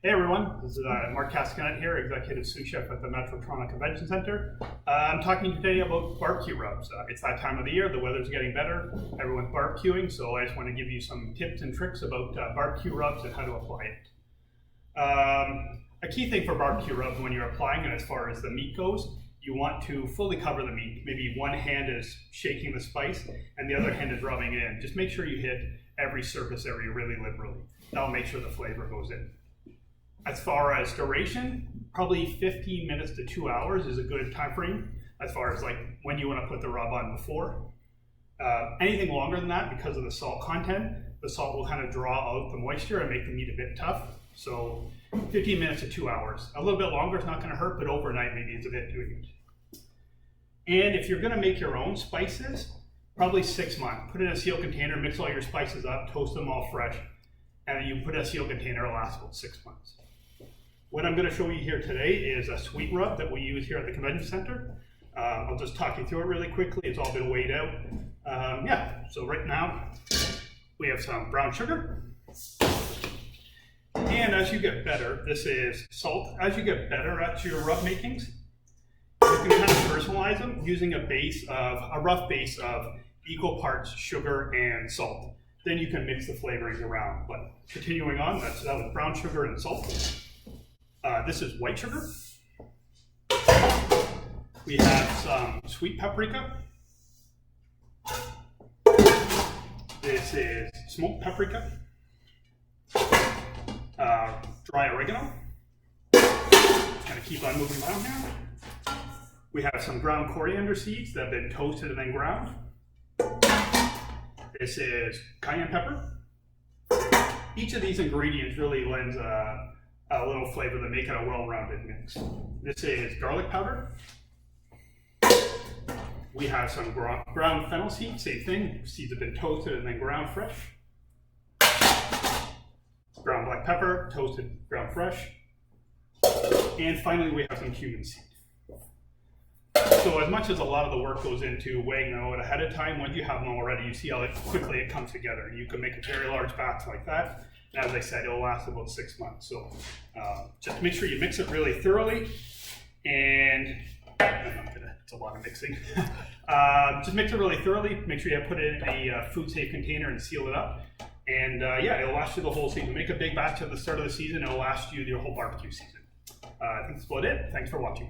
Hey everyone, this is Mark Caskenette here, Executive Sous Chef at the Metro Toronto Convention Center. I'm talking today about barbecue rubs. It's that time of the year, the weather's getting better, everyone's barbecuing, so I just want to give you some tips and tricks about barbecue rubs and how to apply it. A key thing for barbecue rubs when you're applying it, as far as the meat goes, you want to fully cover the meat. Maybe one hand is shaking the spice and the other hand is rubbing it in. Just make sure you hit every surface area really liberally. That'll make sure the flavor goes in. As far as duration, probably 15 minutes to 2 hours is a good time frame as far as like when you want to put the rub on before. Anything longer than that, because of the salt content, the salt will kind of draw out the moisture and make the meat a bit tough. So 15 minutes to 2 hours. A little bit longer is not going to hurt, but overnight maybe it's a bit too heat. And if you're going to make your own spices, probably 6 months. Put it in a sealed container, mix all your spices up, toast them all fresh, and then you put it in a sealed container, it'll last about 6 months. What I'm going to show you here today is a sweet rub that we use here at the Convention Center. I'll just talk you through it really quickly. It's all been weighed out. So right now we have some brown sugar. And as you get better, this is salt. As you get better at your rub makings, you can kind of personalize them using a rough base of equal parts sugar and salt. Then you can mix the flavorings around. But continuing on, that was brown sugar and salt. This is white sugar. We have some sweet paprika. This is smoked paprika. Dry oregano. Just gonna keep on moving around here. We have some ground coriander seeds that have been toasted and then ground. This is cayenne pepper. Each of these ingredients really lends a little flavor to make it a well-rounded mix. This is garlic powder. We have some ground fennel seeds, same thing. Seeds have been toasted and then ground fresh. Ground black pepper, toasted, ground fresh. And finally, we have some cumin seeds. So as much as a lot of the work goes into weighing them out ahead of time, once you have them already, you see how quickly it comes together. You can make a very large batch like that. And as I said, it'll last about 6 months. So just make sure you mix it really thoroughly. And it's a lot of mixing. Just mix it really thoroughly. Make sure you put it in a food safe container and seal it up. And it'll last you the whole season. Make a big batch at the start of the season. It'll last you your whole barbecue season. I think that's about it. Thanks for watching.